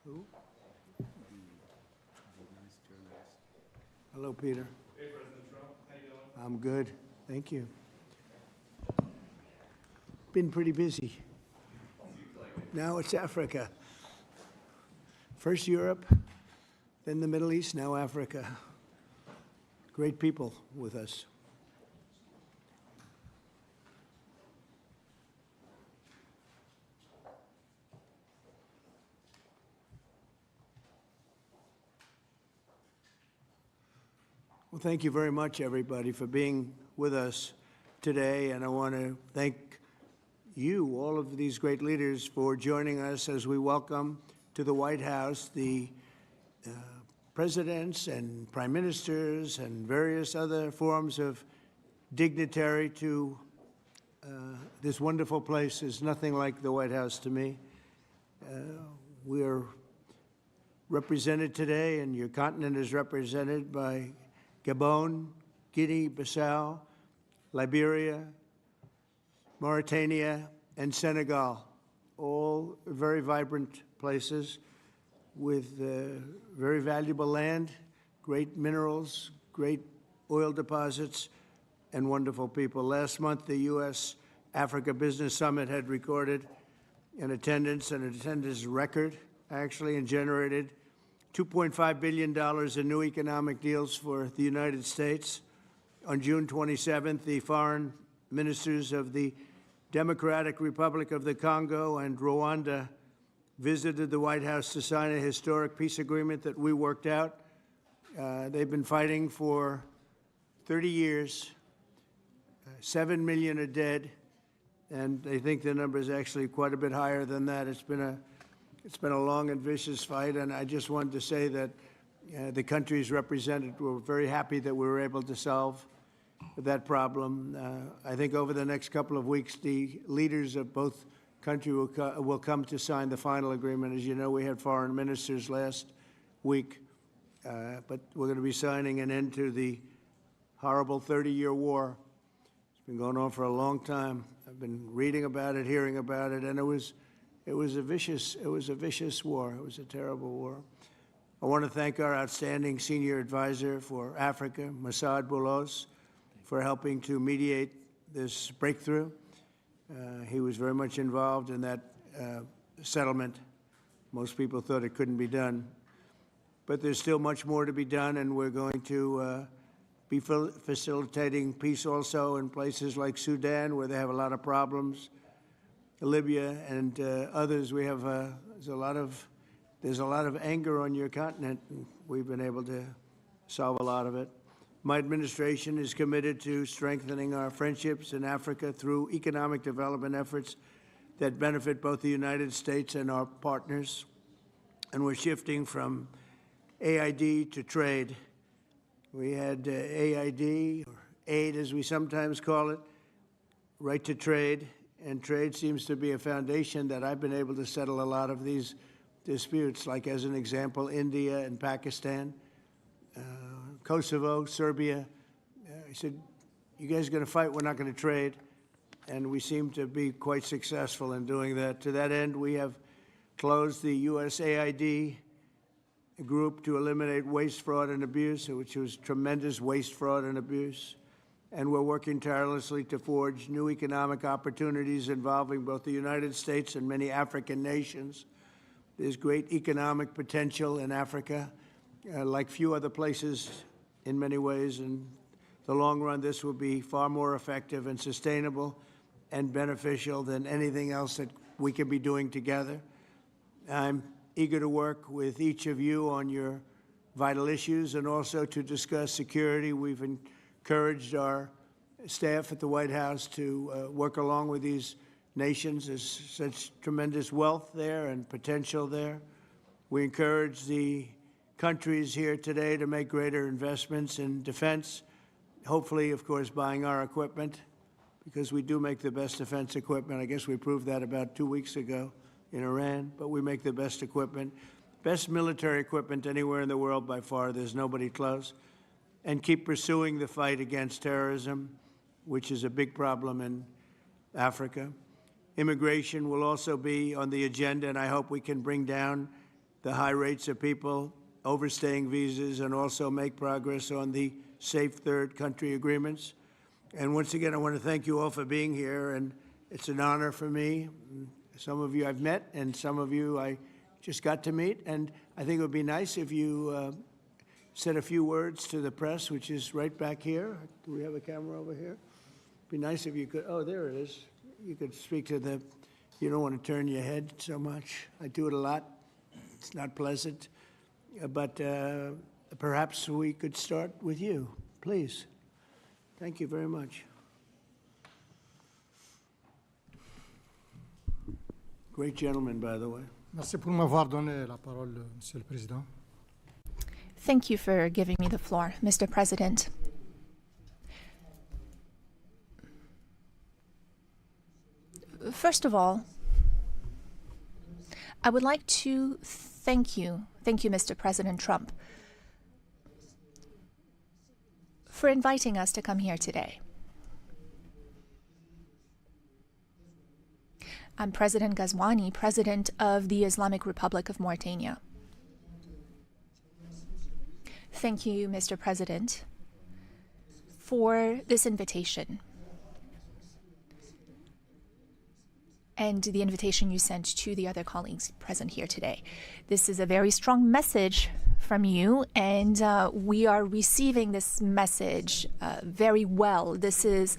Who? Hello, Peter. Hey, President Trump. How you doing? I'm good. Thank you. Been pretty busy. Now it's Africa. First Europe, then the Middle East, now Africa. Great people with us. Well, thank you very much, everybody, for being with us today. And I want to thank you, all of these great leaders, for joining us as we welcome to the White House the presidents and prime ministers and various other forms of dignitary to this wonderful place. Is nothing like the White House to me. We are represented today, and your continent is represented by Gabon, Guinea-Bissau, Liberia, Mauritania, and Senegal, all very vibrant places with very valuable land, great minerals, great oil deposits, and wonderful people. Last month, the U.S.-Africa Business Summit had recorded an attendance record, actually, and generated $2.5 billion in new economic deals for the United States. On June 27th, the foreign ministers of the Democratic Republic of the Congo and Rwanda visited the White House to sign a historic peace agreement that we worked out. They've been fighting for 30 years. 7 million are dead, and they think the number is actually quite a bit higher than that. It's been a long and vicious fight, and I just wanted to say that the countries represented were very happy that we were able to solve that problem. I think over the next couple of weeks, the leaders of both countries will come to sign the final agreement. As you know, we had foreign ministers last week, but we're going to be signing an end to the horrible 30-year war. It's been going on for a long time. I've been reading about it, hearing about it, and it was a vicious war. It was a terrible war. I want to thank our outstanding senior advisor for Africa, Masad Boulos, for helping to mediate this breakthrough. He was very much involved in that settlement. Most people thought it couldn't be done. But there's still much more to be done, and we're going to be facilitating peace also in places like Sudan, where they have a lot of problems. Libya and others, we have there's a lot of anger on your continent, and we've been able to solve a lot of it. My administration is committed to strengthening our friendships in Africa through economic development efforts that benefit both the United States and our partners. And we're shifting from AID to trade. We had AID, or aid as we sometimes call it, right to trade. And trade seems to be a foundation that I've been able to settle a lot of these disputes, like as an example, India and Pakistan, Kosovo, Serbia. I said, you guys are going to fight, we're not going to trade. And we seem to be quite successful in doing that. To that end, we have closed the USAID group to eliminate waste, fraud, and abuse, which was tremendous waste, fraud, and abuse. And we're working tirelessly to forge new economic opportunities involving both the United States and many African nations. There's great economic potential in Africa, like few other places in many ways. In the long run, this will be far more effective and sustainable and beneficial than anything else that we can be doing together. I'm eager to work with each of you on your vital issues and also to discuss security. We've encouraged our staff at the White House to work along with these nations. There's such tremendous wealth there and potential there. We encourage the countries here today to make greater investments in defense, hopefully, of course, buying our equipment, because we do make the best defense equipment. I guess we proved that about 2 weeks ago in Iran, but we make the best equipment, best military equipment anywhere in the world by far. There's nobody close. And keep pursuing the fight against terrorism, which is a big problem in Africa. Immigration will also be on the agenda, and I hope we can bring down the high rates of people overstaying visas and also make progress on the safe third country agreements. And once again, I want to thank you all for being here, and it's an honor for me. Some of you I've met, and some of you I just got to meet, and I think it would be nice if you said a few words to the press, which is right back here. Do we have a camera over here? It'd be nice if you could, oh, there it is. You could speak to the, you don't want to turn your head so much. I do it a lot. It's not pleasant. But perhaps we could start with you, please. Thank you very much. Great gentleman, by the way. Merci pour m'avoir donné la parole, Monsieur le Président. Thank you for giving me the floor, Mr. President. First of all, I would like to thank you, Mr. President Trump, for inviting us to come here today. I'm President Ghazouani, President of the Islamic Republic of Mauritania. Thank you, Mr. President, for this invitation and the invitation you sent to the other colleagues present here today. This is a very strong message from you, and we are receiving this message very well. This is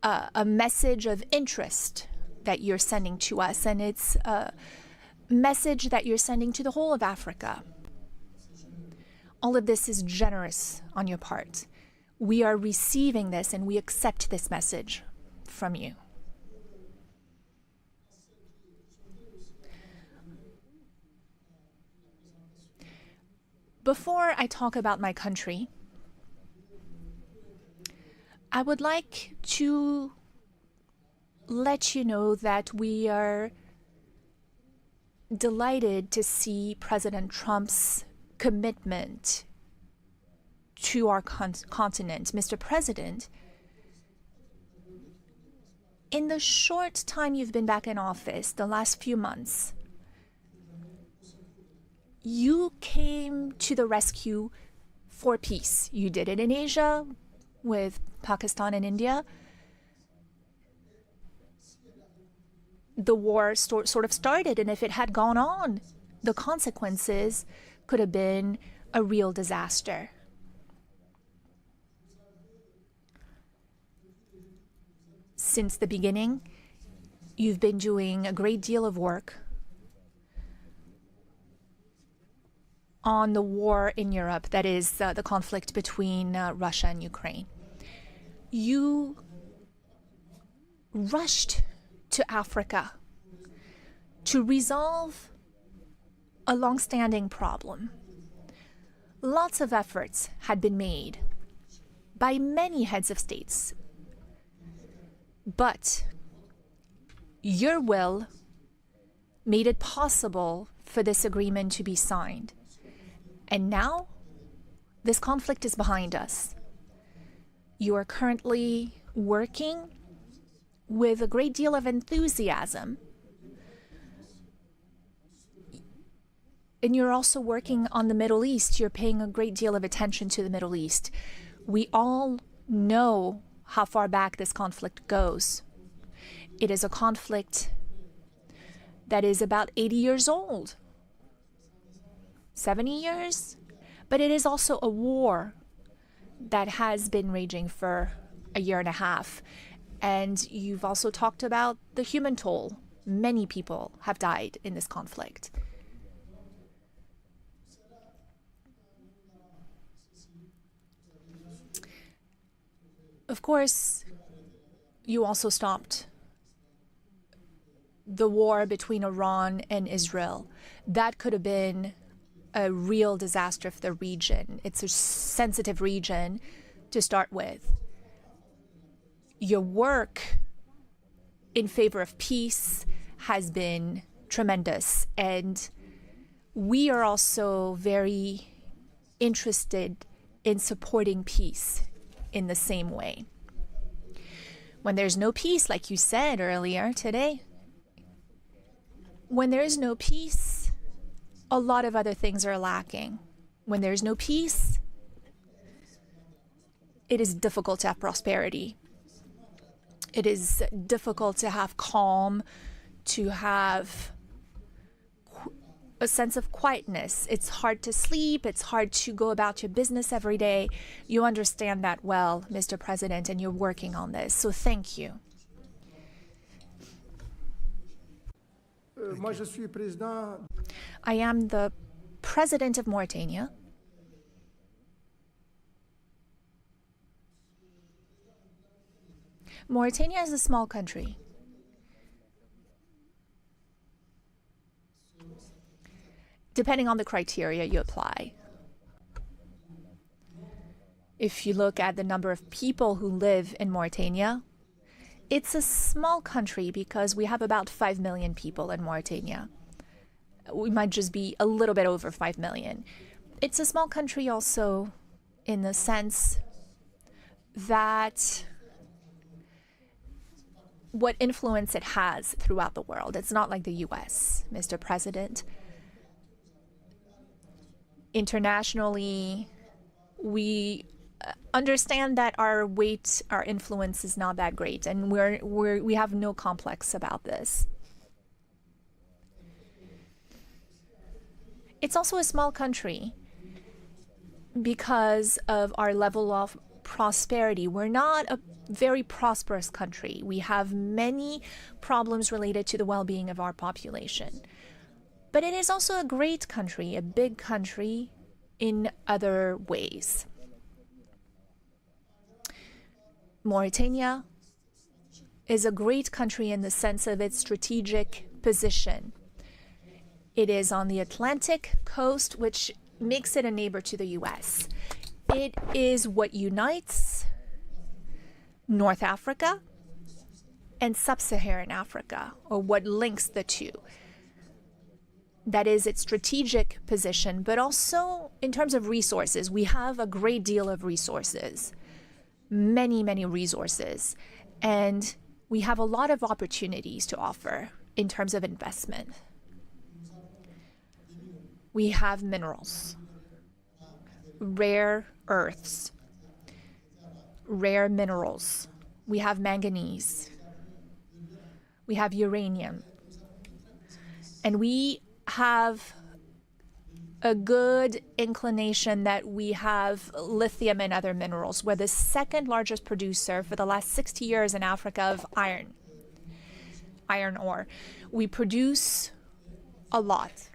a message of interest that you're sending to us, and it's a message that you're sending to the whole of Africa. All of this is generous on your part. We are receiving this, and we accept this message from you. Before I talk about my country, I would like to let you know that we are delighted to see President Trump's commitment to our continent. Mr. President, in the short time you've been back in office, the last few months, you came to the rescue for peace. You did it in Asia with Pakistan and India. The war sort of started, and if it had gone on, the consequences could have been a real disaster. Since the beginning, you've been doing a great deal of work on the war in Europe, that is the conflict between Russia and Ukraine. You rushed to Africa to resolve a long-standing problem. Lots of efforts had been made by many heads of states, but your will made it possible for this agreement to be signed. And now, this conflict is behind us. You are currently working with a great deal of enthusiasm. And you're also working on the Middle East. You're paying a great deal of attention to the Middle East. We all know how far back this conflict goes. It is a conflict that is about 80 years old. 70 years, but it is also a war that has been raging for a year and a half. And you've also talked about the human toll. Many people have died in this conflict. Of course, you also stopped the war between Iran and Israel. That could have been a real disaster for the region. It's a sensitive region to start with. Your work in favor of peace has been tremendous, and we are also very interested in supporting peace in the same way. When there's no peace, like you said earlier today, when there is no peace, a lot of other things are lacking. When there's no peace, it is difficult to have prosperity. It is difficult to have calm, to have a sense of quietness. It's hard to sleep. It's hard to go about your business every day. You understand that well, Mr. President, and you're working on this. So thank you. Moi, je suis président. I am the president of Mauritania. Mauritania is a small country. Depending on the criteria you apply. If you look at the number of people who live in Mauritania, it's a small country because we have about 5 million people in Mauritania. We might just be a little bit over 5 million. It's a small country also in the sense that what influence it has throughout the world. It's not like the US, Mr. President. Internationally, we understand that our weight, our influence is not that great, and we have no complex about this. It's also a small country because of our level of prosperity. We're not a very prosperous country. We have many problems related to the well-being of our population. But it is also a great country, a big country in other ways. Mauritania is a great country in the sense of its strategic position. It is on the Atlantic coast, which makes it a neighbor to the US. It is what unites North Africa and Sub-Saharan Africa, or what links the two. That is its strategic position, but also in terms of resources. We have a great deal of resources, many, many resources, and we have a lot of opportunities to offer in terms of investment. We have minerals, rare earths, rare minerals. We have manganese. We have uranium. And we have a good inclination that we have lithium and other minerals. We're the second largest producer for the last 60 years in Africa of iron ore. We produce a lot.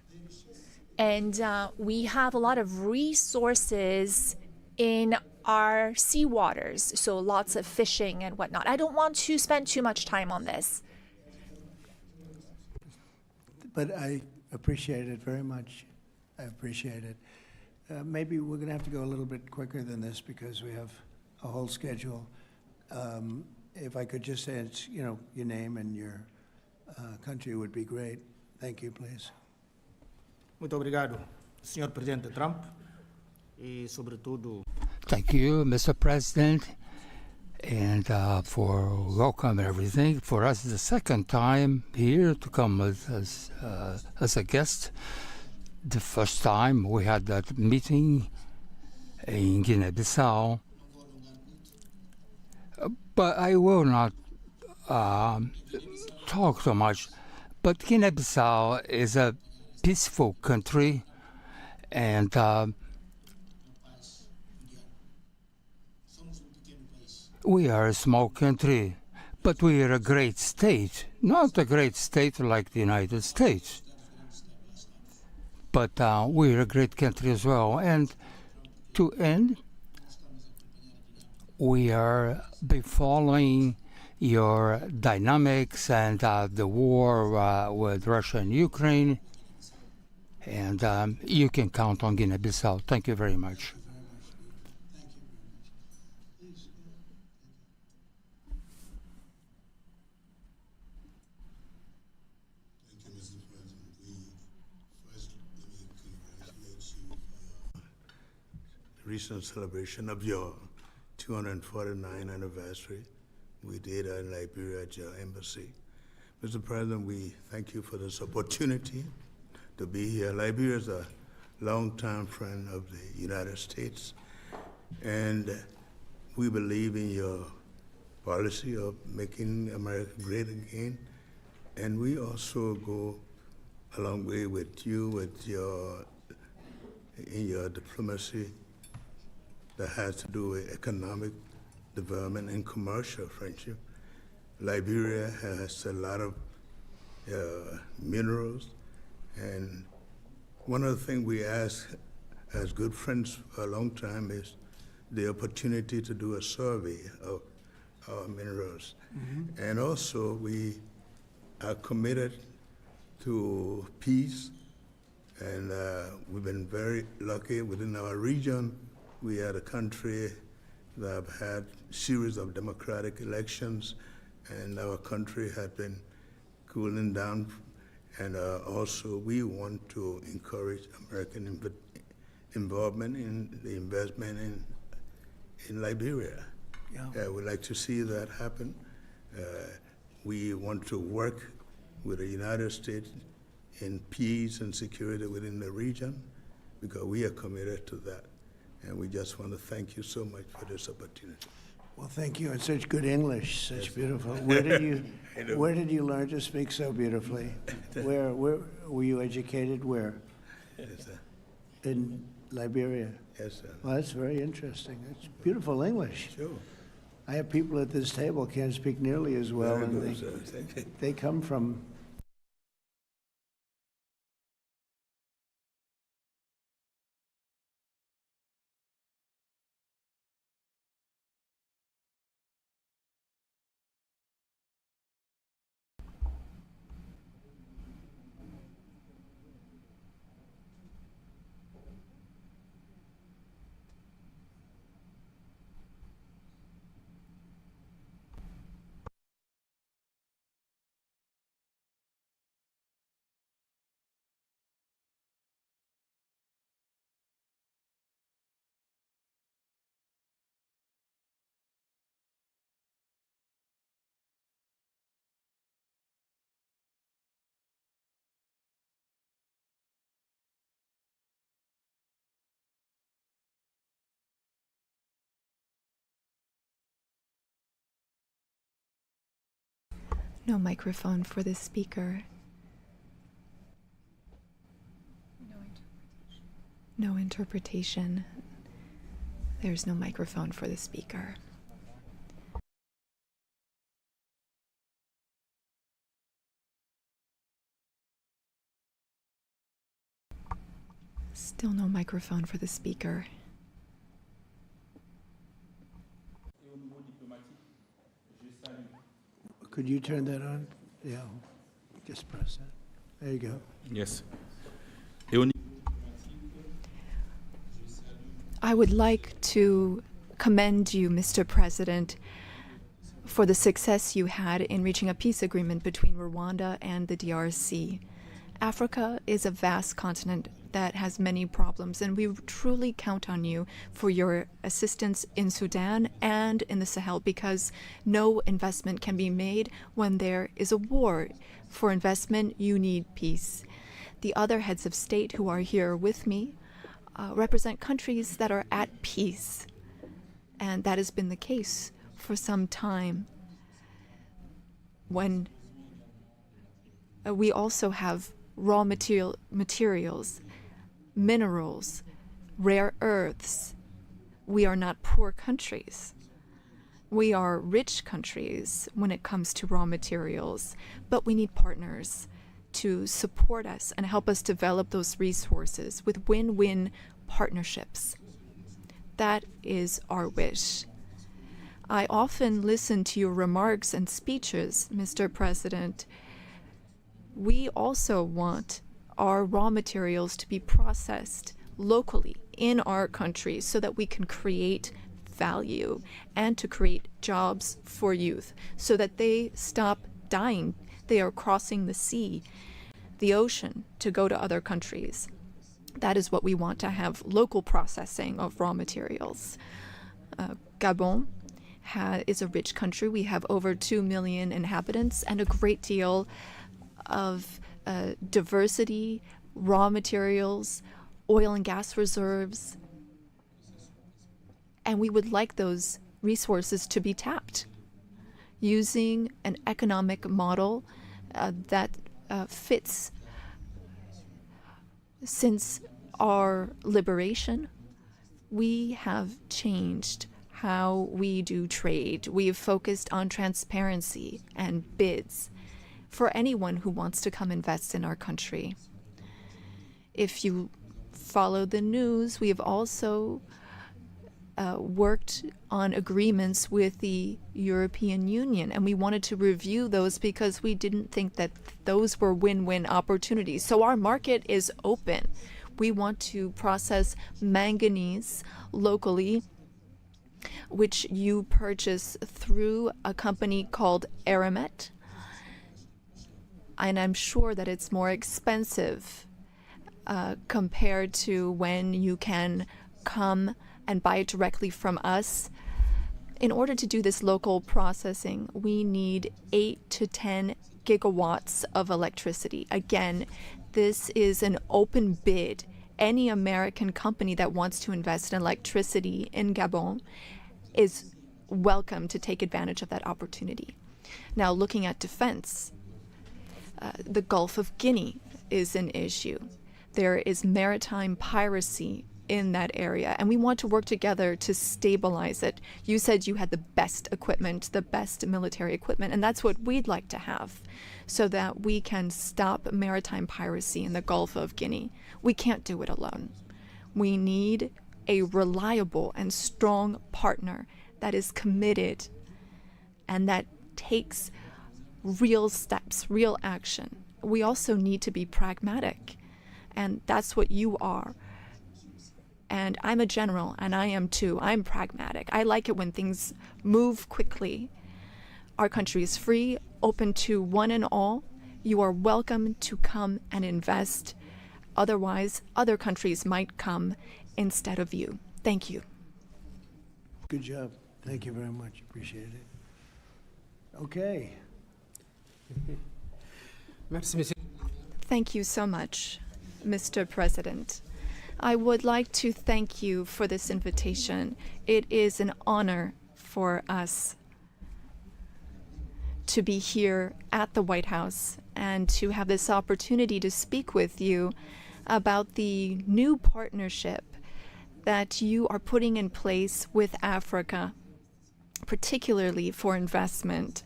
And we have a lot of resources in our seawaters, so lots of fishing and whatnot. I don't want to spend too much time on this. But I appreciate it very much. I appreciate it. Maybe we're going to have to go a little bit quicker than this because we have a whole schedule. If I could just say, your name and your country would be great. Thank you, please. Muito obrigado, Sr. Presidente Trump, e sobretudo. Thank you, Mr. President, and for welcome and everything. For us, it's the second time here to come as a guest. The first time we had that meeting in Guinea-Bissau, but I will not talk so much. But Guinea-Bissau is a peaceful country, and we are a small country, but we are a great state. Not a great state like the United States, but we are a great country as well. And to end, we are following your dynamics and the war with Russia and Ukraine. And you can count on Guinea-Bissau. Thank you very much. Thank you, Mr. President. First, let me congratulate you for the recent celebration of your 249th anniversary. We did in Liberia at your embassy. Mr. President, we thank you for this opportunity to be here. Liberia is a longtime friend of the United States, and we believe in your policy of making America great again. And we also go a long way with you in your diplomacy that has to do with economic development and commercial friendship. Liberia has a lot of minerals, and one of the things we ask as good friends for a long time is the opportunity to do a survey of our minerals. Mm-hmm. And also we are committed to peace, and we've been very lucky within our region. We are a country that have had a series of democratic elections, and our country has been cooling down. And also we want to encourage American involvement in the investment in Liberia. Yeah. We'd like to see that happen. We want to work with the United States in peace and security within the region, because we are committed to that. And we just want to thank you so much for this opportunity. Well, thank you, and such good English, such beautiful. Where did you learn to speak so beautifully? Where were you educated? Where? Yes, sir. In Liberia. Yes, sir. Well, that's very interesting. It's beautiful English. Sure. I have people at this table can't speak nearly as well, Very and good, sir. Thank you. they come from. No microphone for the speaker. No interpretation. There's no microphone for the speaker. Still no microphone for the speaker. Could you turn that on? Yeah, just press that. There you go. Yes. I would like to commend you, Mr. President, for the success you had in reaching a peace agreement between Rwanda and the DRC. Africa is a vast continent that has many problems, and we truly count on you for your assistance in Sudan and in the Sahel, because no investment can be made when there is a war. For investment, you need peace. The other heads of state who are here with me represent countries that are at peace, and that has been the case for some time. When we also have raw materials, minerals, rare earths. We are not poor countries. We are rich countries when it comes to raw materials, but we need partners to support us and help us develop those resources with win-win partnerships. That is our wish. I often listen to your remarks and speeches, Mr. President. We also want our raw materials to be processed locally in our country so that we can create value and to create jobs for youth so that they stop dying. They are crossing the sea, the ocean, to go to other countries. That is what we want, to have local processing of raw materials. Gabon is a rich country. We have over 2 million inhabitants and a great deal of diversity raw materials, oil and gas reserves, and we would like those resources to be tapped using an economic model that fits. Since our liberation, we have changed how we do trade. We have focused on transparency and bids for anyone who wants to come invest in our country. If you follow the news, we have also worked on agreements with the European Union, and we wanted to review those because we didn't think that those were win-win opportunities. So our market is open. We want to process manganese locally, which you purchase through a company called Aramet, and I'm sure that it's more expensive compared to when you can come and buy it directly from us. In order to do this local processing, we need 8 to 10 gigawatts of electricity. Again, this is an open bid. Any American company that wants to invest in electricity in Gabon is welcome to take advantage of that opportunity. Now, looking at defense, the Gulf of Guinea is an issue. There is maritime piracy in that area, and we want to work together to stabilize it. You said you had the best equipment, the best military equipment, and that's what we'd like to have so that we can stop maritime piracy in the Gulf of Guinea. We can't do it alone. We need a reliable and strong partner that is committed and that takes real steps, real action. We also need to be pragmatic, and that's what you are. And I'm a general, and I am too. I'm pragmatic. I like it when things move quickly. Our country is free, open to one and all. You are welcome to come and invest. Otherwise, other countries might come instead of you. Thank you. Good job. Thank you very much. Appreciate it. Okay. Thank you so much, Mr. President. I would like to thank you for this invitation. It is an honor for us to be here at the White House and to have this opportunity to speak with you about the new partnership that you are putting in place with Africa, particularly for investment.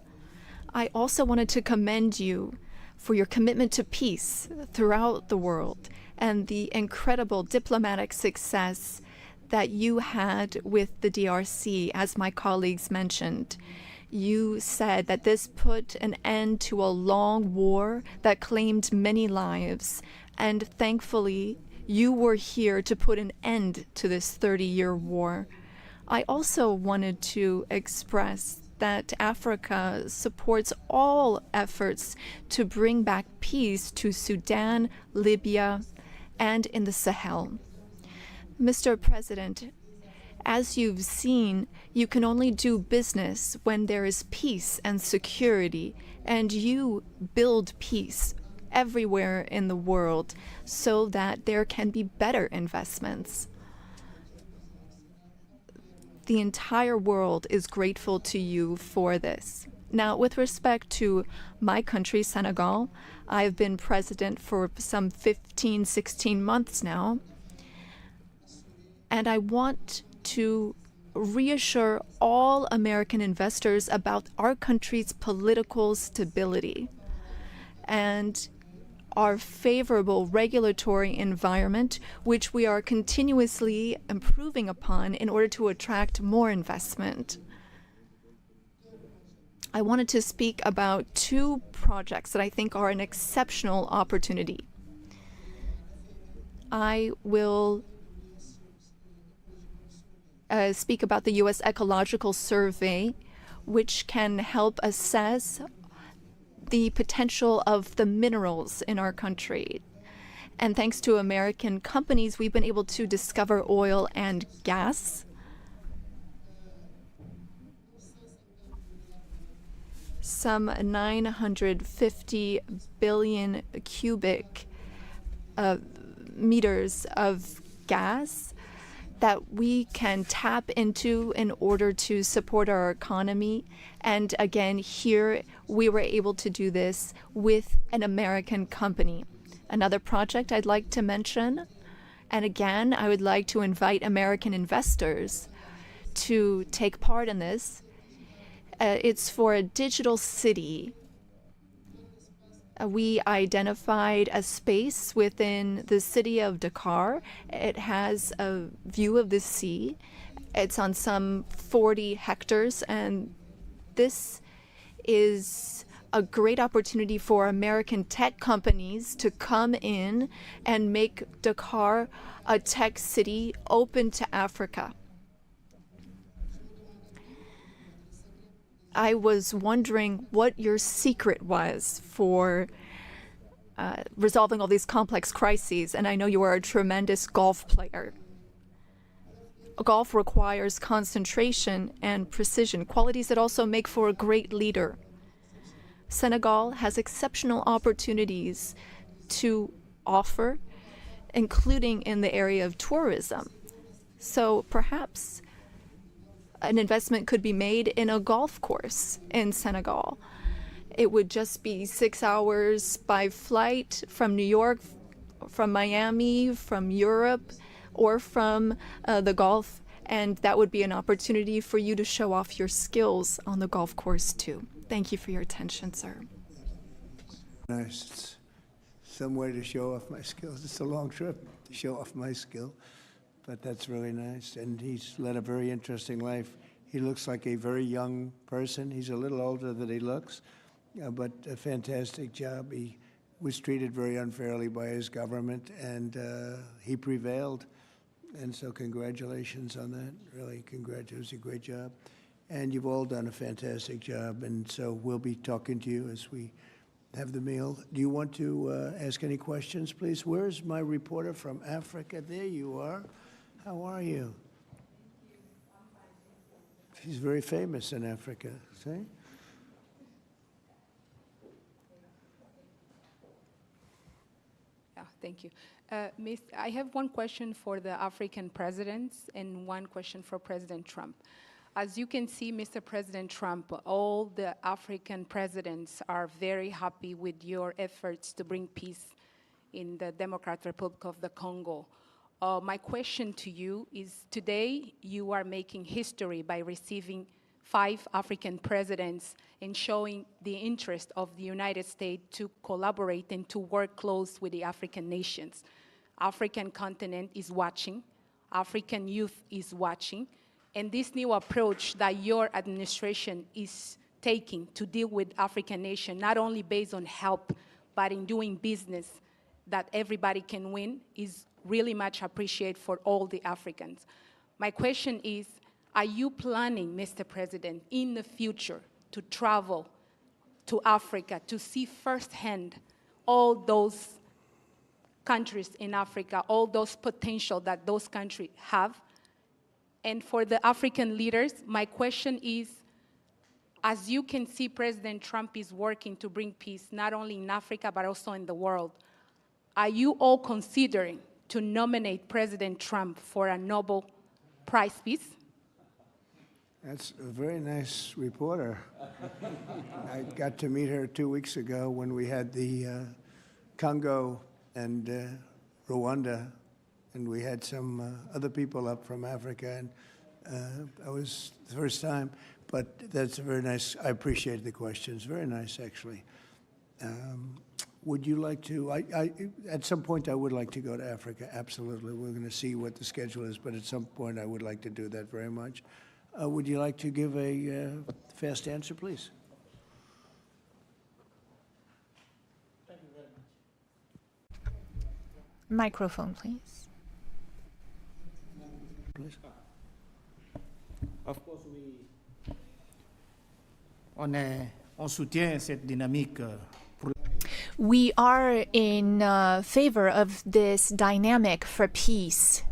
I also wanted to commend you for your commitment to peace throughout the world and the incredible diplomatic success that you had with the DRC, as my colleagues mentioned. You said that this put an end to a long war that claimed many lives, and thankfully, you were here to put an end to this 30-year war. I also wanted to express that Africa supports all efforts to bring back peace to Sudan, Libya, and in the Sahel. Mr. President, as you've seen, you can only do business when there is peace and security, and you build peace everywhere in the world so that there can be better investments. The entire world is grateful to you for this. Now, with respect to my country, Senegal, I've been president for some 15, 16 months now, and I want to reassure all American investors about our country's political stability and our favorable regulatory environment, which we are continuously improving upon in order to attract more investment. I wanted to speak about 2 projects that I think are an exceptional opportunity. I will speak about the U.S. Ecological Survey, which can help assess the potential of the minerals in our country. And thanks to American companies, we've been able to discover oil and gas. Some 950 billion cubic meters of gas that we can tap into in order to support our economy. And again, here we were able to do this with an American company. Another project I'd like to mention, and again, I would like to invite American investors to take part in this. It's for a digital city. We identified a space within the city of Dakar. It has a view of the sea. It's on some 40 hectares, and this is a great opportunity for American tech companies to come in and make Dakar a tech city open to Africa. I was wondering what your secret was for resolving all these complex crises, and I know you are a tremendous golf player. Golf requires concentration and precision, qualities that also make for a great leader. Senegal has exceptional opportunities to offer, including in the area of tourism. So perhaps an investment could be made in a golf course in Senegal. It would just be 6 hours by flight from New York, from Miami, from Europe, or from the Gulf, and that would be an opportunity for you to show off your skills on the golf course too. Thank you for your attention, sir. Nice. It's some way to show off my skills. It's a long trip to show off my skill, but that's really nice. And he's led a very interesting life. He looks like a very young person. He's a little older than he looks, but a fantastic job. He was treated very unfairly by his government, and he prevailed. And so congratulations on that. Really, congratulations. It was a great job. And you've all done a fantastic job. And so we'll be talking to you as we have the meal. Do you want to ask any questions, please? Where's my reporter from Africa? There you are. How are you? She's very famous in Africa, see? Yeah, thank you. Miss, I have one question for the African presidents and one question for President Trump. As you can see, Mr. President Trump, all the African presidents are very happy with your efforts to bring peace in the Democratic Republic of the Congo. My question to you is, today you are making history by receiving 5 African presidents and showing the interest of the United States to collaborate and to work close with the African nations. African continent is watching, African youth is watching, and this new approach that your administration is taking to deal with African nations, not only based on help, but in doing business that everybody can win, is really much appreciated for all the Africans. My question is, are you planning, Mr. President, in the future to travel to Africa to see firsthand all those countries in Africa, all those potential that those countries have? And for the African leaders, my question is, as you can see, President Trump is working to bring peace, not only in Africa, but also in the world. Are you all considering to nominate President Trump for a Nobel Prize Peace? That's a very nice reporter. I got to meet her 2 weeks ago when we had the Congo and Rwanda, and we had some other people up from Africa, and that was the first time. But that's a very nice, I appreciate the questions. Very nice, actually. Would you like to, at some point I would like to go to Africa, absolutely. We're going to see what the schedule is, but at some point I would like to do that very much. Would you like to give a fast answer, please? Thank you very much. Microphone, please. Please. Of course, on soutient cette dynamique. We are in favor of this dynamic for peace.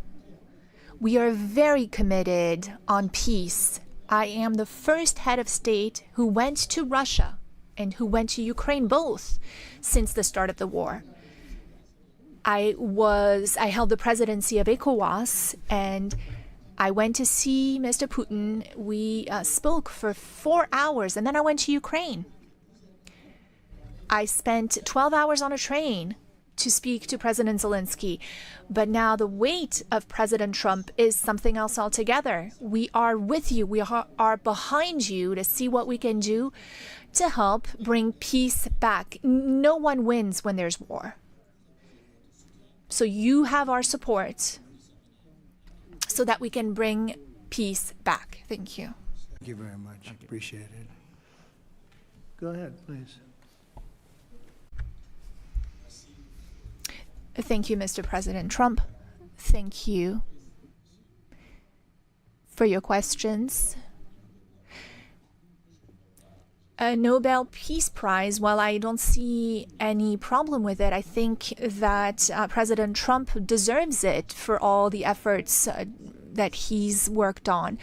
We are very committed on peace. I am the first head of state who went to Russia and who went to Ukraine, both, since the start of the war. I held the presidency of ECOWAS, and I went to see Mr. Putin. We spoke for 4 hours, and then I went to Ukraine. I spent 12 hours on a train to speak to President Zelensky. But now the weight of President Trump is something else altogether. We are with you. We are behind you to see what we can do to help bring peace back. No one wins when there's war. So you have our support so that we can bring peace back. Thank you. Thank you very much. Appreciate it. Go ahead, please. Thank you, Mr. President Trump. Thank you for your questions. A Nobel Peace Prize, while I don't see any problem with it, I think that President Trump deserves it for all the efforts that he's worked on.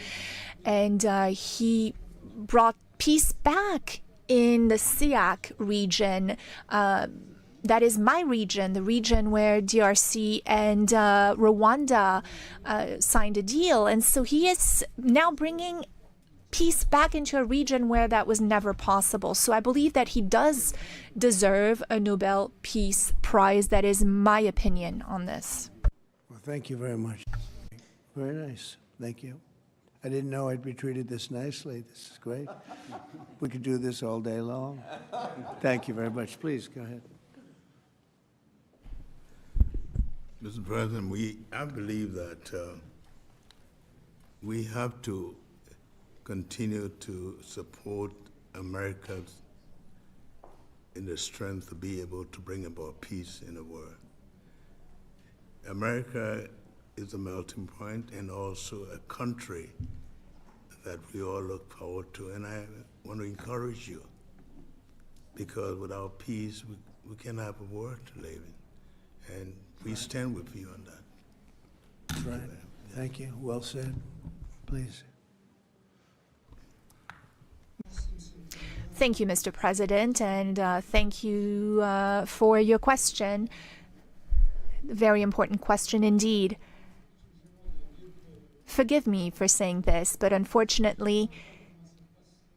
And he brought peace back in the SEAC region. That is my region, the region where DRC and Rwanda signed a deal. And so he is now bringing peace back into a region where that was never possible. So I believe that he does deserve a Nobel Peace Prize. That is my opinion on this. Well, thank you very much. Very nice. Thank you. I didn't know I'd be treated this nicely. This is great. We could do this all day long. Thank you very much. Please, go ahead. Mr. President, I believe that we have to continue to support America in the strength to be able to bring about peace in the world. America is a melting point and also a country that we all look forward to. And I want to encourage you, because without peace, we cannot have a world to live in. And we stand with you on that. That's right. Thank you. Well said. Please. Thank you, Mr. President, and thank you for your question. Very important question indeed. Forgive me for saying this, but unfortunately,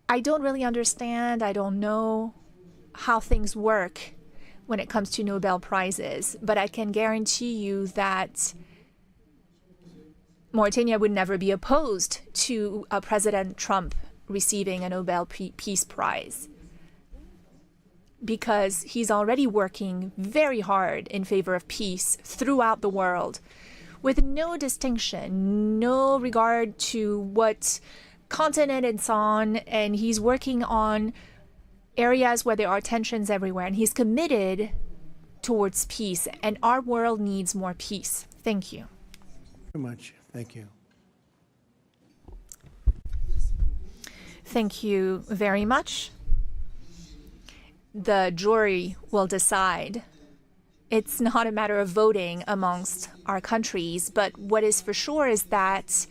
I don't really understand. I don't know how things work when it comes to Nobel Prizes, but I can guarantee you that Mauritania would never be opposed to President Trump receiving a Nobel Peace Prize, because he's already working very hard in favor of peace throughout the world, with no distinction, no regard to what continent it's on, and he's working on areas where there are tensions everywhere, and he's committed towards peace, and our world needs more peace. Thank you. Very much. Thank you. Thank you very much. The jury will decide. It's not a matter of voting amongst our countries, but what is for sure is that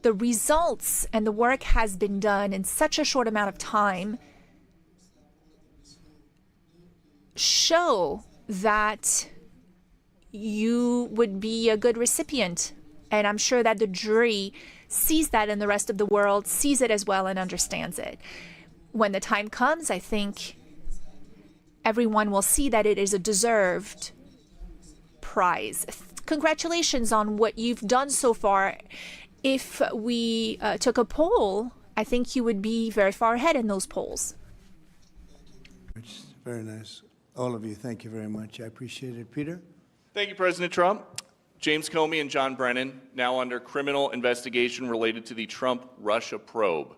the results and the work has been done in such a short amount of time show that you would be a good recipient. And I'm sure that the jury sees that, and the rest of the world sees it as well and understands it. When the time comes, I think everyone will see that it is a deserved prize. Congratulations on what you've done so far. If we took a poll, I think you would be very far ahead in those polls. It's very nice. All of you, thank you very much. I appreciate it. Peter? Thank you, President Trump. James Comey and John Brennan, now under criminal investigation related to the Trump-Russia probe.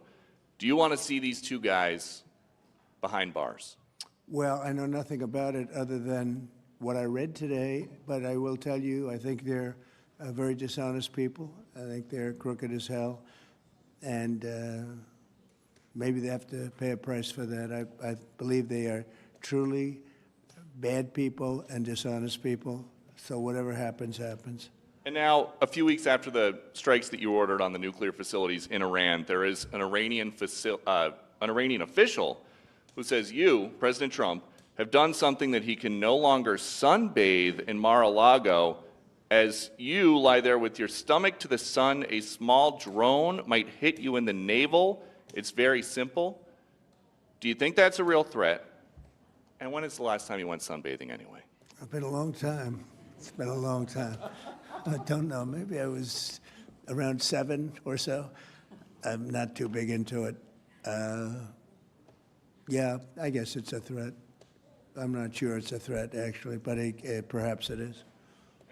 Do you want to see these two guys behind bars? Well, I know nothing about it other than what I read today, but I will tell you, I think they're very dishonest people. I think they're crooked as hell, and maybe they have to pay a price for that. I believe they are truly bad people and dishonest people, so whatever happens, happens. And now, a few weeks after the strikes that you ordered on the nuclear facilities in Iran, there is an Iranian official who says you, President Trump, have done something that he can no longer sunbathe in Mar-a-Lago. As you lie there with your stomach to the sun, a small drone might hit you in the navel. It's very simple. Do you think that's a real threat? And when is the last time you went sunbathing anyway? It's been a long time. It's been a long time. I don't know. Maybe I was around 7 or so. I'm not too big into it. Yeah, I guess it's a threat. I'm not sure it's a threat, actually, but perhaps it is.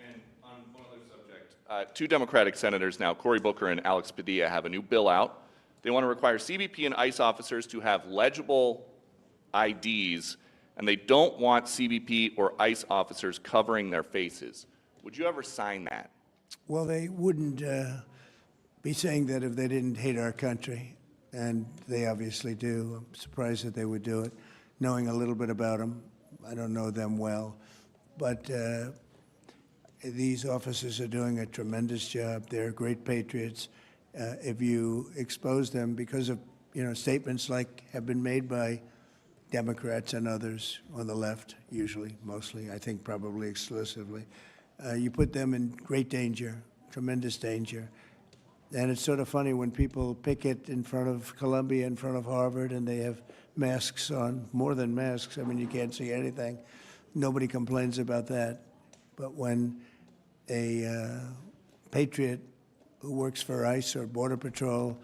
And on one other subject, two Democratic senators now, Cory Booker and Alex Padilla, have a new bill out. They want to require CBP and ICE officers to have legible IDs, and they don't want CBP or ICE officers covering their faces. Would you ever sign that? Well, they wouldn't be saying that if they didn't hate our country, and they obviously do. I'm surprised that they would do it, knowing a little bit about them. I don't know them well, but these officers are doing a tremendous job. They're great patriots. If you expose them because of statements like have been made by Democrats and others on the left, usually, mostly, I think probably exclusively, you put them in great danger, tremendous danger. And it's sort of funny when people picket in front of Columbia, in front of Harvard, and they have masks on, more than masks. I mean, you can't see anything. Nobody complains about that. But when a patriot who works for ICE or Border Patrol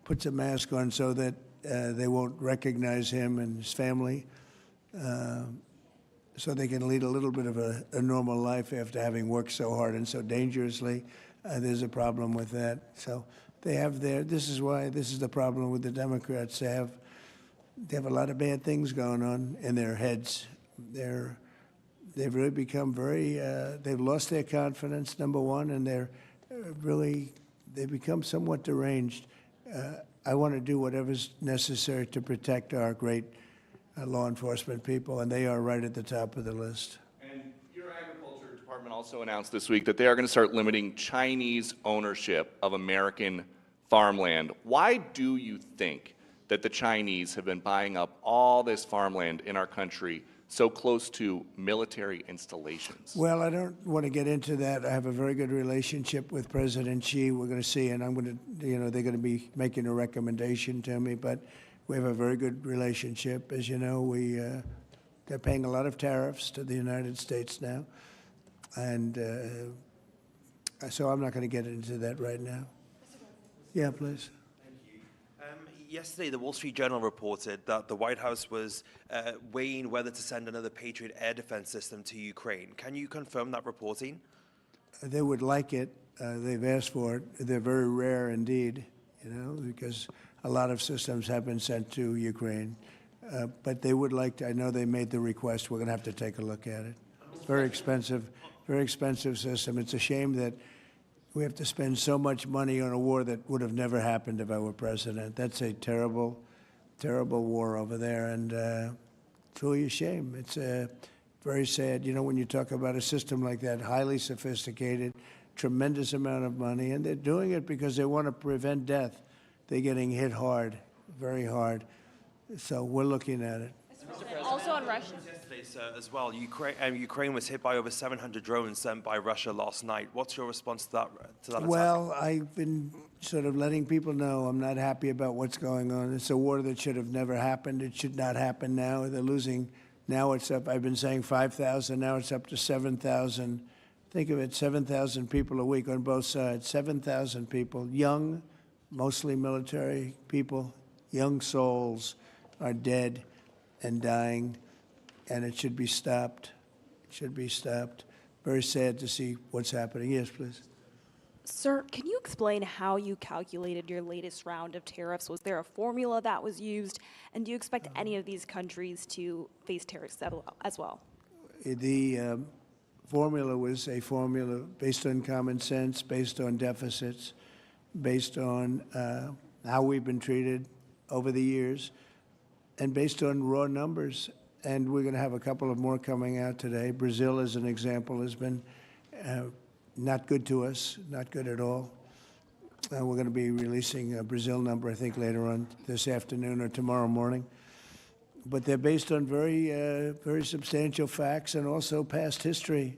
puts a mask on so that they won't recognize him and his family, so they can lead a little bit of a normal life after having worked so hard and so dangerously, there's a problem with that. So they have this is the problem with the Democrats. They have a lot of bad things going on in their heads. They've really become they've lost their confidence, number one, and they've become somewhat deranged. I want to do whatever's necessary to protect our great law enforcement people, and they are right at the top of the list. And your Agriculture Department also announced this week that they are going to start limiting Chinese ownership of American farmland. Why do you think that the Chinese have been buying up all this farmland in our country so close to military installations? Well, I don't want to get into that. I have a very good relationship with President Xi. We're going to see, and I'm going to, they're going to be making a recommendation to me, but we have a very good relationship. As you know, they're paying a lot of tariffs to the United States now, and so I'm not going to get into that right now. Yeah, please. Yesterday, the Wall Street Journal reported that the White House was weighing whether to send another Patriot air defense system to Ukraine. Can you confirm that reporting? They would like it. They've asked for it. They're very rare indeed, because a lot of systems have been sent to Ukraine. But they would like to. I know they made the request. We're going to have to take a look at it. It's very expensive system. It's a shame that we have to spend so much money on a war that would have never happened if I were president. That's a terrible, terrible war over there, and it's really a shame. It's very sad. When you talk about a system like that, highly sophisticated, tremendous amount of money, and they're doing it because they want to prevent death. They're getting hit hard, very hard. So we're looking at it. Also on Russia. Yesterday, sir, as well, Ukraine was hit by over 700 drones sent by Russia last night. What's your response to that attack? Well, I've been sort of letting people know I'm not happy about what's going on. It's a war that should have never happened. It should not happen now. They're losing. Now it's up. I've been saying 5,000. Now it's up to 7,000. Think of it, 7,000 people a week on both sides. 7,000 people, young, mostly military people, young souls are dead and dying, and it should be stopped. It should be stopped. Very sad to see what's happening. Yes, please. Sir, can you explain how you calculated your latest round of tariffs? Was there a formula that was used? And do you expect any of these countries to face tariffs as well? The formula was a formula based on common sense, based on deficits, based on how we've been treated over the years, and based on raw numbers. And we're going to have a couple of more coming out today. Brazil, as an example, has been not good to us, not good at all. We're going to be releasing a Brazil number, I think, later on this afternoon or tomorrow morning. but they're based on very substantial facts and also past history.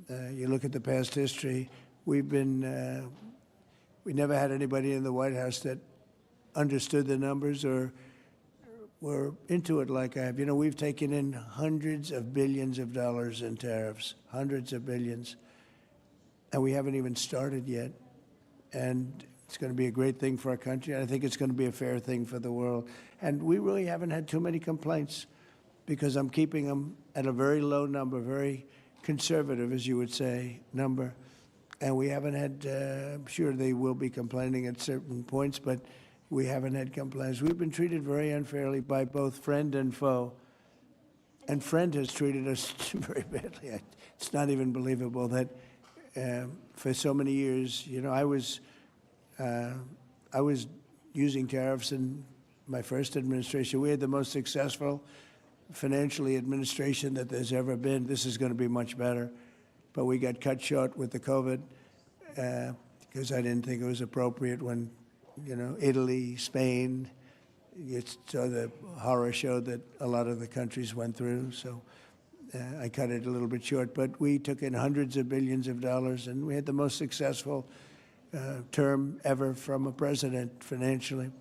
You look at the past history. We never had anybody in the White House that understood the numbers or were into it like I have. You know, we've taken in hundreds of billions of dollars in tariffs, hundreds of billions, and we haven't even started yet. And it's going to be a great thing for our country. I think it's going to be a fair thing for the world. And we really haven't had too many complaints because I'm keeping them at a very low number, very conservative, as you would say, number. And we haven't had, I'm sure they will be complaining at certain points, but we haven't had complaints. We've been treated very unfairly by both friend and foe. And friend has treated us very badly. It's not even believable that for so many years, you know, I was using tariffs in my first administration. We had the most successful financially administration that there's ever been. This is going to be much better. But we got cut short with the COVID because I didn't think it was appropriate when, you know, Italy, Spain, you saw the horror show that a lot of the countries went through. So I cut it a little bit short. But we took in hundreds of billions of dollars, and we had the most successful term ever from a president financially.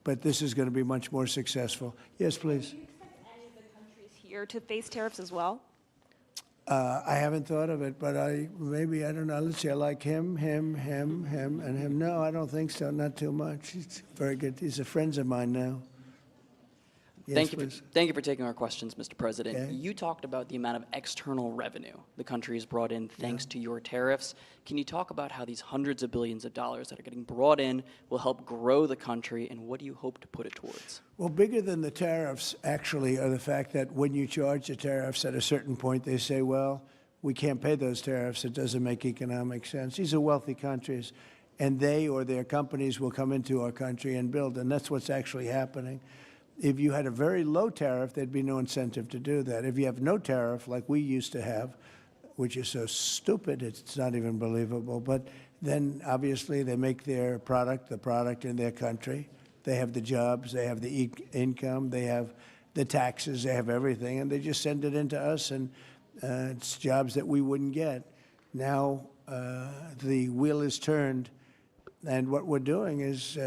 But this is going to be much more successful. Yes, please. Do you expect any of the countries here to face tariffs as well? I haven't thought of it, but I don't know. Let's see, I like him, and him. No, I don't think so, not too much. He's very good. He's a friend of mine now. Yes, Thank you for taking our questions, Mr. President. Okay. You talked about the amount of external revenue the country has brought in thanks to your tariffs. Can you talk about how these hundreds of billions of dollars that are getting brought in will help grow the country, and what do you hope to put it towards? Well, bigger than the tariffs, actually, are the fact that when you charge the tariffs at a certain point, they say, well, we can't pay those tariffs. It doesn't make economic sense. These are wealthy countries, and they or their companies will come into our country and build, and that's what's actually happening. If you had a very low tariff, there'd be no incentive to do that. If you have no tariff, like we used to have, which is so stupid, it's not even believable, but then obviously they make their product, the product in their country. They have the jobs, they have the income, they have the taxes, they have everything, and they just send it into us, and it's jobs that we wouldn't get. Now the wheel is turned. And what we're doing is,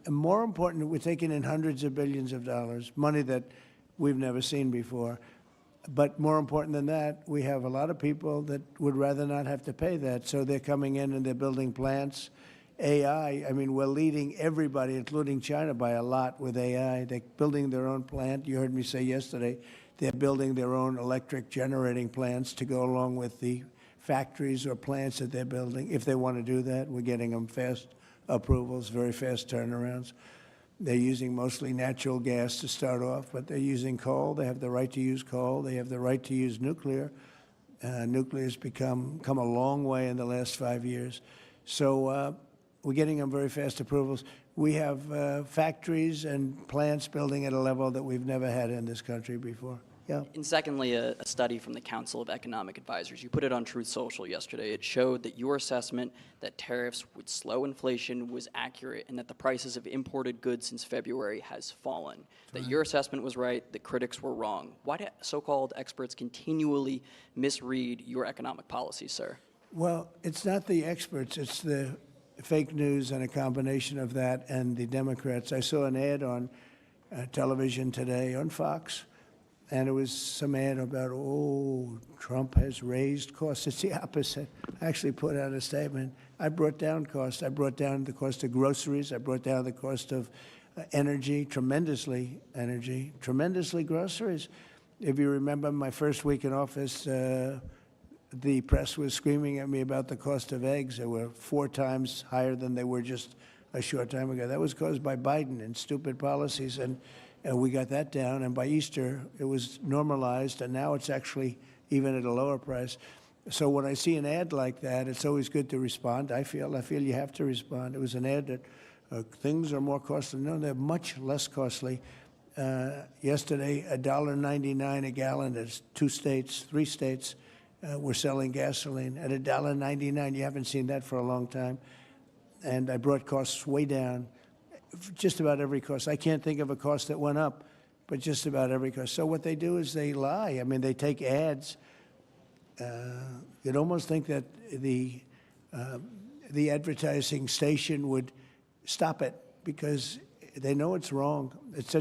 more important, we're taking in hundreds of billions of dollars, money that we've never seen before. But more important than that, we have a lot of people that would rather not have to pay that. So they're coming in and they're building plants. AI, we're leading everybody, including China, by a lot with AI. They're building their own plant. You heard me say yesterday, they're building their own electric generating plants to go along with the factories or plants that they're building. If they want to do that, we're getting them fast approvals, very fast turnarounds. They're using mostly natural gas to start off, but they're using coal. They have the right to use coal. They have the right to use nuclear. Nuclear has come a long way in the last 5 years. So we're getting them very fast approvals. We have factories and plants building at a level that we've never had in this country before. Yeah. And secondly, a study from the Council of Economic Advisors. You put it on Truth Social yesterday. It showed that your assessment that tariffs would slow inflation was accurate, and that the prices of imported goods since February has fallen. That your assessment was right, the critics were wrong. Why do so-called experts continually misread your economic policies, sir? Well, it's not the experts. It's the fake news and a combination of that and the Democrats. I saw an ad on television today on Fox, and it was some ad about, Trump has raised costs. It's the opposite. I actually put out a statement. I brought down costs. I brought down the cost of groceries. I brought down the cost of tremendously groceries. If you remember my first week in office, the press was screaming at me about the cost of eggs. They were 4 times higher than they were just a short time ago. That was caused by Biden and stupid policies, and we got that down, and by Easter, it was normalized, and now it's actually even at a lower price. So when I see an ad like that, it's always good to respond. I feel you have to respond. It was an ad that things are more costly. No, they're much less costly. Yesterday, $1.99 a gallon. There's 3 states were selling gasoline at $1.99. You haven't seen that for a long time. And I brought costs way down. Just about every cost. I can't think of a cost that went up, but just about every country. So what they do is they lie. I mean, they take ads. You'd almost think that the advertising station would stop it because they know it's wrong. It's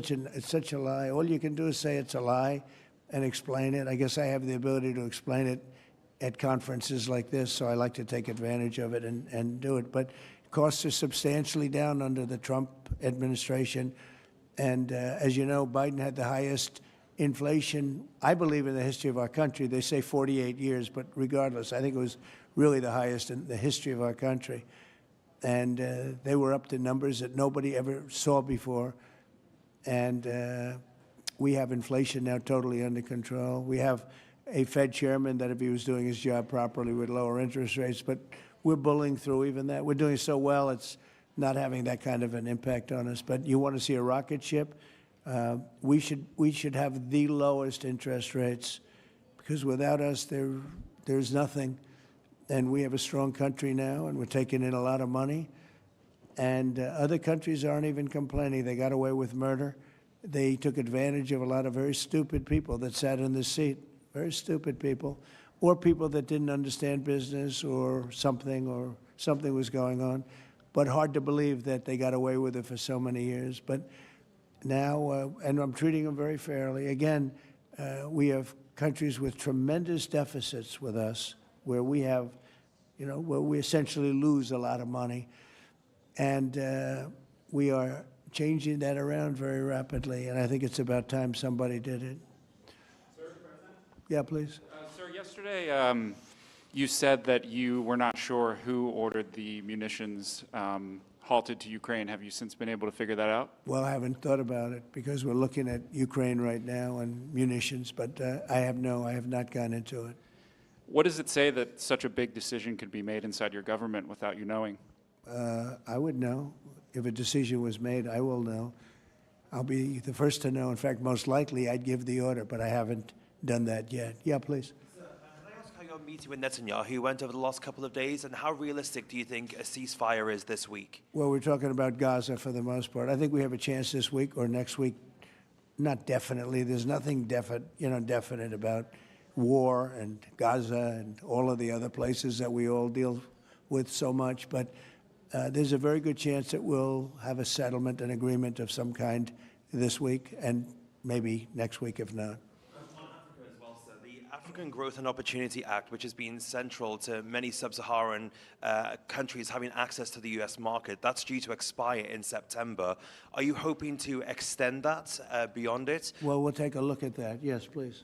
such a lie. All you can do is say it's a lie and explain it. I guess I have the ability to explain it at conferences like this, so I like to take advantage of it and do it. But costs are substantially down under the Trump administration. And as you know, Biden had the highest inflation, I believe, in the history of our country. They say 48 years, but regardless, I think it was really the highest in the history of our country. And they were up to numbers that nobody ever saw before. And we have inflation now totally under control. We have a Fed chairman that, if he was doing his job properly, would lower interest rates. But we're bullying through even that. We're doing so well, it's not having that kind of an impact on us. But you want to see a rocket ship? We should have the lowest interest rates, because without us, there's nothing. And we have a strong country now, and we're taking in a lot of money. And other countries aren't even complaining. They got away with murder. They took advantage of a lot of very stupid people that sat in this seat, very stupid people, or people that didn't understand business or something was going on. But hard to believe that they got away with it for so many years. But now, and I'm treating them very fairly. Again, we have countries with tremendous deficits with us, where we have, where we essentially lose a lot of money. And we are changing that around very rapidly, and I think it's about time somebody did it. Sir, President? Yeah, please. Sir, yesterday you said that you were not sure who ordered the munitions halted to Ukraine. Have you since been able to figure that out? Well, I haven't thought about it, because we're looking at Ukraine right now and munitions, but I have not gone into it. What does it say that such a big decision could be made inside your government without you knowing? I would know. If a decision was made, I will know. I'll be the first to know. In fact, most likely I'd give the order, but I haven't done that yet. Yeah, please. Can I ask how your meeting with Netanyahu went over the last couple of days, and how realistic do you think a ceasefire is this week? Well, we're talking about Gaza for the most part. I think we have a chance this week or next week. Not definitely. There's nothing definite about war and Gaza and all of the other places that we all deal with so much, but there's a very good chance that we'll have a settlement, an agreement of some kind this week, and maybe next week if not. On Africa as well, sir. The African Growth and Opportunity Act, which has been central to many sub-Saharan countries having access to the U.S. market, that's due to expire in September. Are you hoping to extend that beyond it? Well, we'll take a look at that. Yes, please.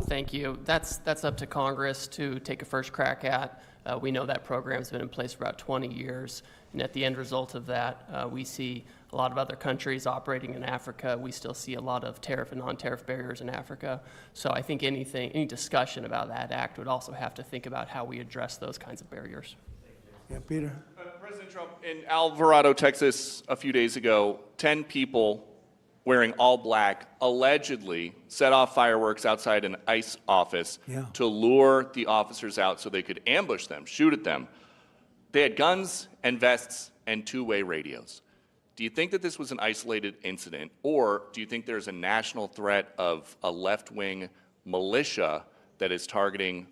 Thank you. That's up to Congress to take a first crack at. We know that program's been in place for about 20 years, and at the end result of that, we see a lot of other countries operating in Africa. We still see a lot of tariff and non-tariff barriers in Africa. So I think any discussion about that act would also have to think about how we address those kinds of barriers. Yeah, Peter. President Trump, in Alvarado, Texas, a few days ago, 10 people wearing all black allegedly set off fireworks outside an ICE office to lure the officers out so they could ambush them, shoot at them. They had guns and vests and two-way radios. Do you think that this was an isolated incident, or do you think there's a national threat of a left-wing militia that is targeting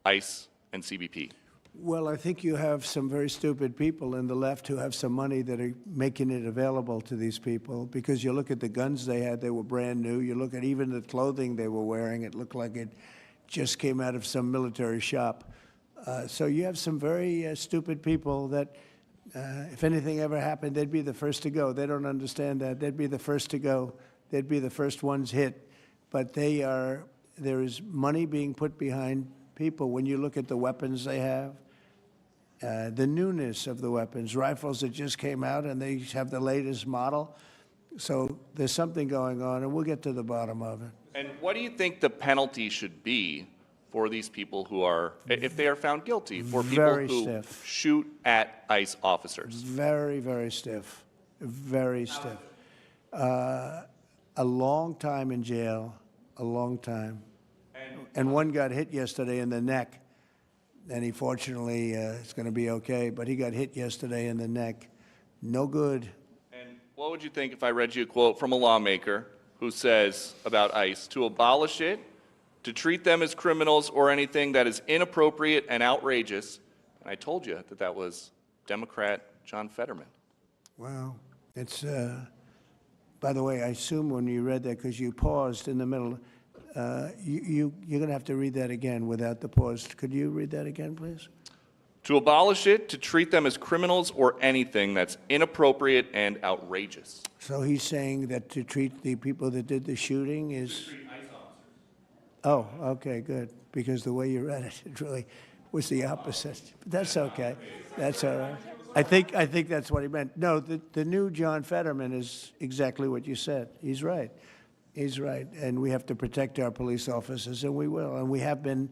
ICE and CBP? Well, I think you have some very stupid people in the left who have some money that are making it available to these people, because you look at the guns they had, they were brand new. You look at even the clothing they were wearing, it looked like it just came out of some military shop. So you have some very stupid people that, if anything ever happened, they'd be the first to go. They don't understand that. They'd be the first to go. They'd be the first ones hit. But there is money being put behind people. When you look at the weapons they have, the newness of the weapons, rifles that just came out and they have the latest model. So there's something going on, and we'll get to the bottom of it. And what do you think the penalty should be for these people who are, if they are found guilty, for people who shoot at ICE officers? Very, very stiff. Very stiff. A long time in jail, a long time. And one got hit yesterday in the neck, and he fortunately is going to be okay, but he got hit yesterday in the neck. No good. And what would you think if I read you a quote from a lawmaker who says about ICE to abolish it, to treat them as criminals or anything that is inappropriate and outrageous. And I told you that that was Democrat John Fetterman. Wow. It's, by the way, I assume when you read that, because you paused in the middle, you're going to have to read that again without the pause. Could you read that again, please? To abolish it, to treat them as criminals or anything that's inappropriate and outrageous. So he's saying that to treat the people that did the shooting is... Oh, okay, good. Because the way you read it, it really was the opposite. But that's okay. That's all right. I think that's what he meant. No, the new John Fetterman is exactly what you said. He's right. He's right. And we have to protect our police officers, and we will. And we have been.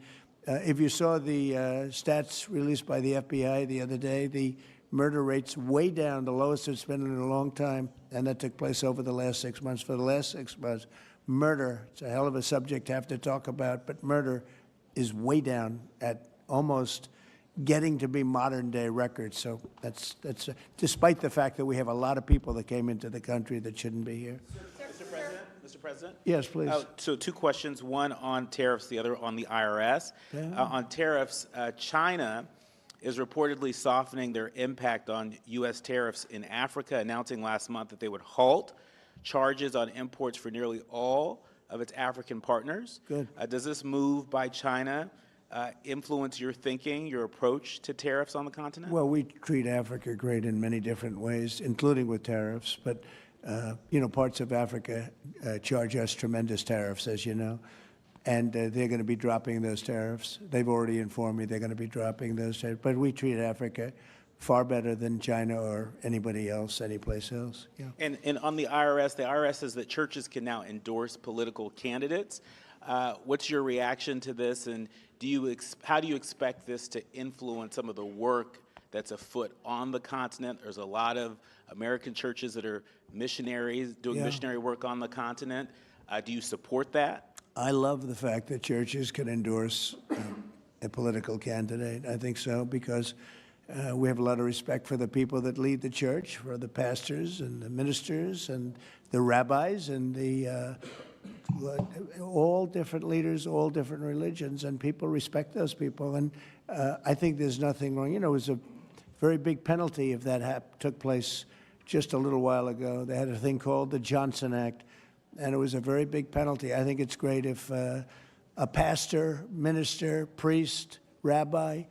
If you saw the stats released by the FBI the other day, the murder rate's way down, the lowest it's been in a long time, and that took place over the last 6 months. For the last 6 months, murder, it's a hell of a subject to have to talk about, but murder is way down at almost getting to be modern-day records. So that's despite the fact that we have a lot of people that came into the country that shouldn't be here. Mr. President? Yes, please. So two questions, one on tariffs, the other on the IRS. Yeah. On tariffs, China is reportedly softening their impact on U.S. tariffs in Africa, announcing last month that they would halt charges on imports for nearly all of its African partners. Good. Does this move by China influence your thinking, your approach to tariffs on the continent? Well, we treat Africa great in many different ways, including with tariffs. But, you know, parts of Africa charge us tremendous tariffs, as you know. And they're going to be dropping those tariffs. They've already informed me they're going to be dropping those tariffs. But we treat Africa far better than China or anybody else, anyplace else. Yeah. And on the IRS says that churches can now endorse political candidates. What's your reaction to this, and how do you expect this to influence some of the work that's afoot on the continent? There's a lot of American churches that are missionaries doing missionary work on the continent. Do you support that? I love the fact that churches can endorse a political candidate. I think so, because we have a lot of respect for the people that lead the church, for the pastors and the ministers and the rabbis and the all different leaders, all different religions, and people respect those people. And I think there's nothing wrong. You know, it was a very big penalty if that took place just a little while ago. They had a thing called the Johnson Act, and it was a very big penalty. I think it's great if a pastor, minister, priest, rabbi,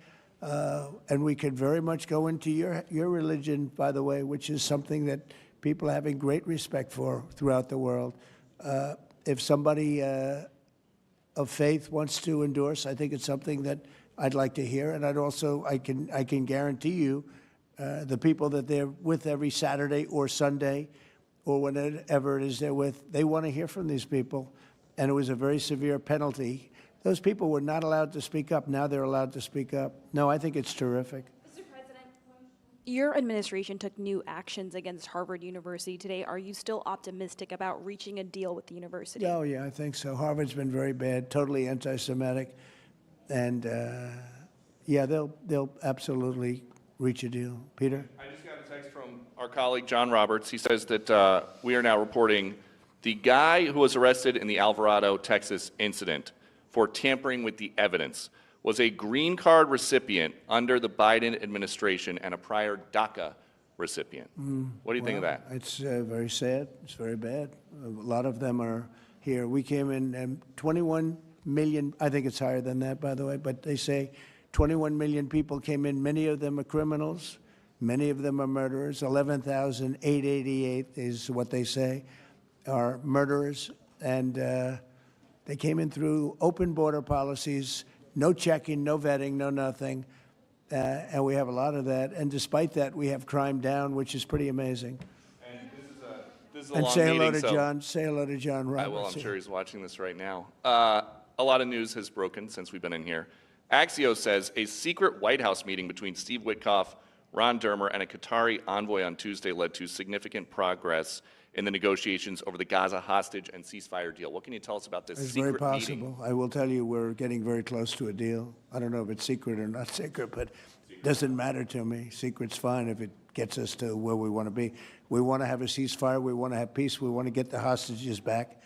and we could very much go into your religion, by the way, which is something that people are having great respect for throughout the world. If somebody of faith wants to endorse, I think it's something that I'd like to hear. And I can guarantee you the people that they're with every Saturday or Sunday or whenever it is they're with, they want to hear from these people. And it was a very severe penalty. Those people were not allowed to speak up. Now they're allowed to speak up. No, I think it's terrific. Mr. President, your administration took new actions against Harvard University today. Are you still optimistic about reaching a deal with the university? Oh, yeah, I think so. Harvard's been very bad, totally anti-Semitic. And, yeah, they'll absolutely reach a deal. Peter? I just got a text from our colleague, John Roberts. He says that we are now reporting the guy who was arrested in the Alvarado, Texas incident for tampering with the evidence was a green card recipient under the Biden administration and a prior DACA recipient. What do you think of that? It's very sad. It's very bad. A lot of them are here. We came in 21 million, I think it's higher than that, by the way, but they say 21 million people came in. Many of them are criminals. Many of them are murderers. 11,888 is what they say are murderers. And they came in through open border policies, no checking, no vetting, no nothing. And we have a lot of that. And despite that, we have crime down, which is pretty amazing. And this is a And long say hello meeting, to so John. Say hello to John Roberts. I will. I'm sure he's watching this right now. A lot of news has broken since we've been in here. Axios says a secret White House meeting between Steve Witkoff, Ron Dermer, and a Qatari envoy on Tuesday led to significant progress in the negotiations over the Gaza hostage and ceasefire deal. What can you tell us about this It's secret very possible. meeting? I will tell you we're getting very close to a deal. I don't know if it's secret or not secret, but it doesn't matter to me. Secret's fine if it gets us to where we want to be. We want to have a ceasefire. We want to have peace. We want to get the hostages back.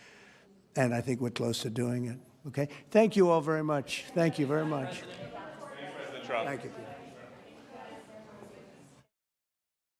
And I think we're close to doing it. Okay? Thank you all very much. Thank you very much. Thanks, President Trump. Thank you, Peter.